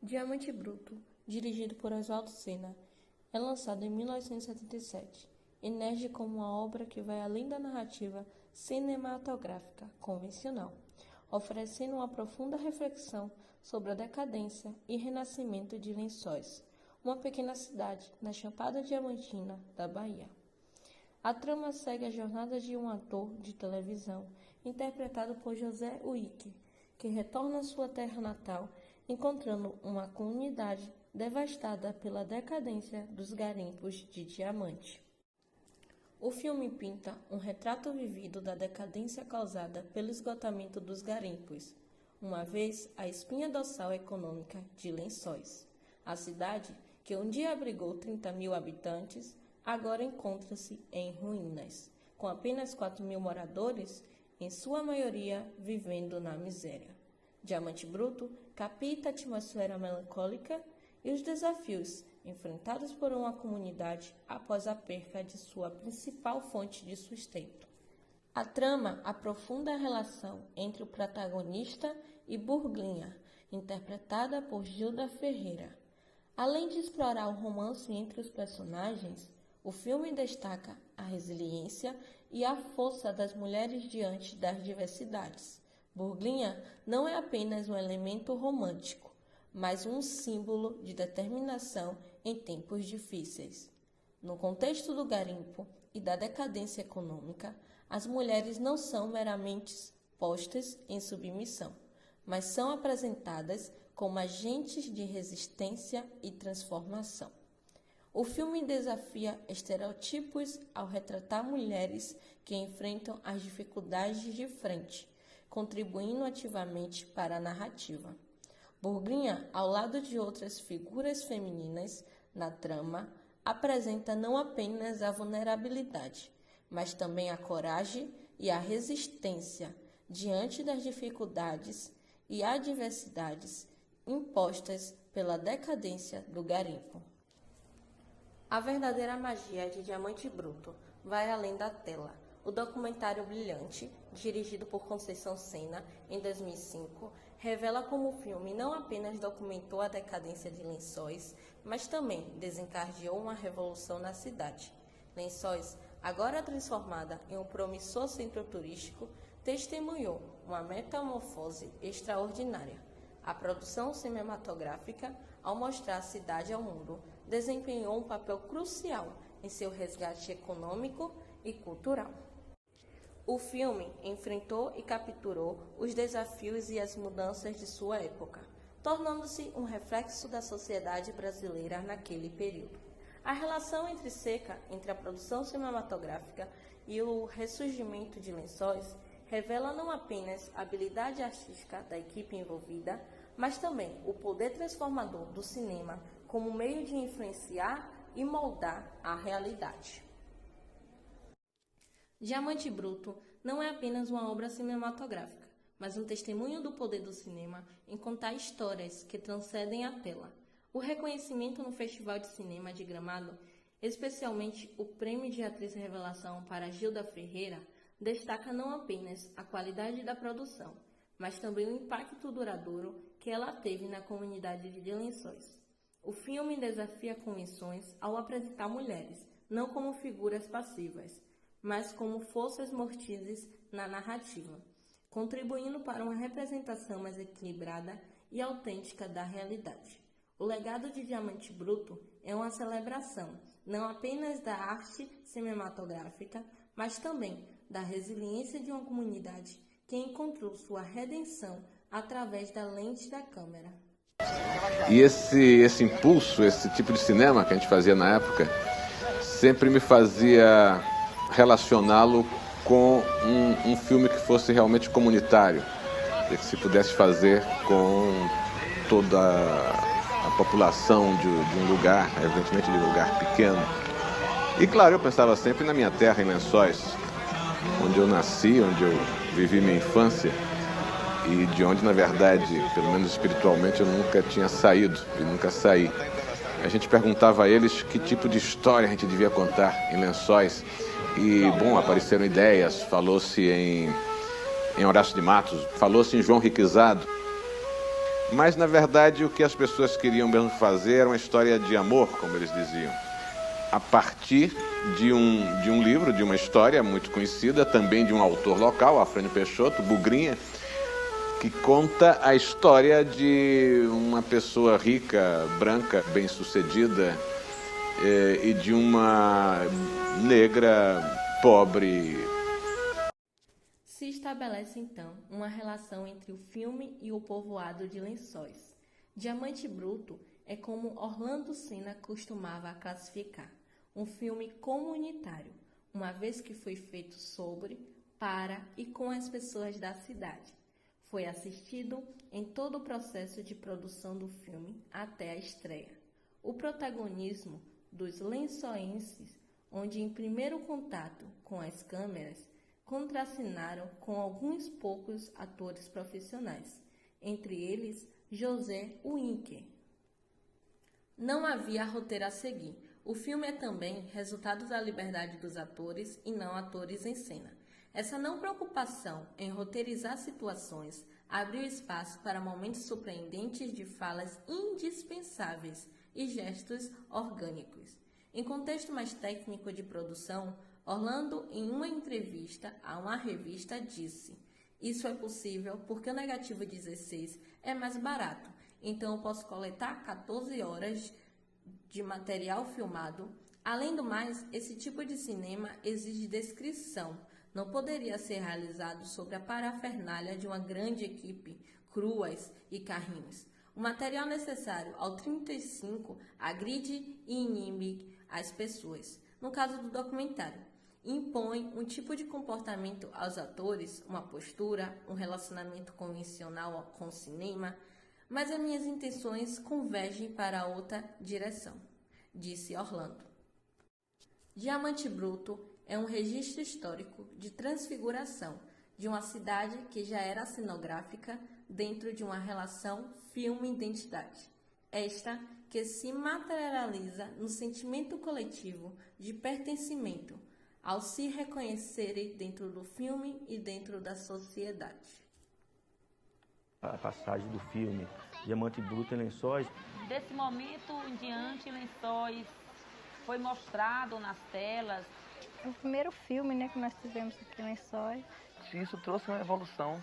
Diamante Bruto, dirigido por Oswaldo Sena, é lançado em 1977. Emerge como uma obra que vai além da narrativa cinematográfica convencional, oferecendo uma profunda reflexão sobre a decadência e renascimento de Lençóis, uma pequena cidade na Chapada Diamantina da Bahia. A trama segue a jornada de um ator de televisão, interpretado por José Uíque, que retorna à sua terra natal, encontrando uma comunidade devastada pela decadência dos garimpos de diamante. O filme pinta um retrato vivido da decadência causada pelo esgotamento dos garimpos, uma vez a espinha dorsal econômica de Lençóis. A cidade, que um dia abrigou 30 mil habitantes, agora encontra-se em ruínas, com apenas 4 mil moradores, em sua maioria vivendo na miséria. Diamante Bruto capta a atmosfera melancólica e os desafios enfrentados por uma comunidade após a perca de sua principal fonte de sustento. A trama aprofunda a relação entre o protagonista e Burglinha, interpretada por Gilda Ferreira. Além de explorar o romance entre os personagens, o filme destaca a resiliência e a força das mulheres diante das diversidades. Burglinha não é apenas um elemento romântico, mas um símbolo de determinação em tempos difíceis. No contexto do garimpo e da decadência econômica, as mulheres não são meramente postas em submissão, mas são apresentadas como agentes de resistência e transformação. O filme desafia estereótipos ao retratar mulheres que enfrentam as dificuldades de frente, contribuindo ativamente para a narrativa. Burglinha, ao lado de outras figuras femininas na trama, apresenta não apenas a vulnerabilidade, mas também a coragem e a resistência diante das dificuldades e adversidades impostas pela decadência do garimpo. A verdadeira magia de Diamante Bruto vai além da tela. O documentário Brilhante, dirigido por Conceição Sena em 2005, revela como o filme não apenas documentou a decadência de Lençóis, mas também desencadeou uma revolução na cidade. Lençóis, agora transformada em um promissor centro turístico, testemunhou uma metamorfose extraordinária. A produção cinematográfica, ao mostrar a cidade ao mundo, desempenhou um papel crucial em seu resgate econômico e cultural. O filme enfrentou e capturou os desafios e as mudanças de sua época, tornando-se um reflexo da sociedade brasileira naquele período. A relação entre a produção cinematográfica e o ressurgimento de Lençóis revela não apenas a habilidade artística da equipe envolvida, mas também o poder transformador do cinema como meio de influenciar e moldar a realidade. Diamante Bruto não é apenas uma obra cinematográfica, mas um testemunho do poder do cinema em contar histórias que transcendem a tela. O reconhecimento no Festival de Cinema de Gramado, especialmente o Prêmio de Atriz Revelação para Gilda Ferreira, destaca não apenas a qualidade da produção, mas também o impacto duradouro que ela teve na comunidade de Lençóis. O filme desafia convenções ao apresentar mulheres, não como figuras passivas, mas como forças mortíferas na narrativa, contribuindo para uma representação mais equilibrada e autêntica da realidade. O legado de Diamante Bruto é uma celebração, não apenas da arte cinematográfica, mas também da resiliência de uma comunidade que encontrou sua redenção através da lente da câmera. E esse impulso, esse tipo de cinema que a gente fazia na época, sempre me fazia relacioná-lo com um filme que fosse realmente comunitário, e que se pudesse fazer com toda a população de um lugar, evidentemente de um lugar pequeno. E claro, eu pensava sempre na minha terra, em Lençóis, onde eu nasci, onde eu vivi minha infância, e de onde, na verdade, pelo menos espiritualmente, eu nunca tinha saído e nunca saí. A gente perguntava a eles que tipo de história a gente devia contar em Lençóis. E, bom, apareceram ideias, falou-se em Horácio de Matos, falou-se em João Riquizado. Mas, na verdade, o que as pessoas queriam mesmo fazer era uma história de amor, como eles diziam. A partir de um livro, de uma história muito conhecida, também de um autor local, Afrânio Peixoto, Bugrinha, que conta a história de uma pessoa rica, branca, bem-sucedida, e de uma negra, pobre. Se estabelece então uma relação entre o filme e o povoado de Lençóis. Diamante Bruto é como Orlando Senna costumava classificar, um filme comunitário, uma vez que foi feito sobre, para e com as pessoas da cidade. Foi assistido em todo o processo de produção do filme até a estreia. O protagonismo dos lençoenses, onde em primeiro contato com as câmeras, contracenaram com alguns poucos atores profissionais, entre eles José Uincker. Não havia roteiro a seguir. O filme é também resultado da liberdade dos atores e não atores em cena. Essa não preocupação em roteirizar situações abriu espaço para momentos surpreendentes de falas indispensáveis e gestos orgânicos. Em contexto mais técnico de produção, Orlando, em uma entrevista a uma revista, disse: "Isso é possível porque o negativo 16 é mais barato, então eu posso coletar 14 horas de material filmado. Além do mais, esse tipo de cinema exige descrição. Não poderia ser realizado sobre a parafernália de uma grande equipe, cruas e carrinhos. O material necessário ao 35 agride e inibe as pessoas. No caso do documentário, impõe um tipo de comportamento aos atores, uma postura, um relacionamento convencional com o cinema, mas as minhas intenções convergem para outra direção", disse Orlando. Diamante Bruto é um registro histórico de transfiguração de uma cidade que já era cenográfica dentro de uma relação filme-identidade. Esta que se materializa no sentimento coletivo de pertencimento, ao se reconhecerem dentro do filme e dentro da sociedade. A passagem do filme Diamante Bruto em Lençóis. Desse momento em diante, Lençóis foi mostrado nas telas. É o primeiro filme, né, que nós tivemos aqui em Lençóis. Isso trouxe uma evolução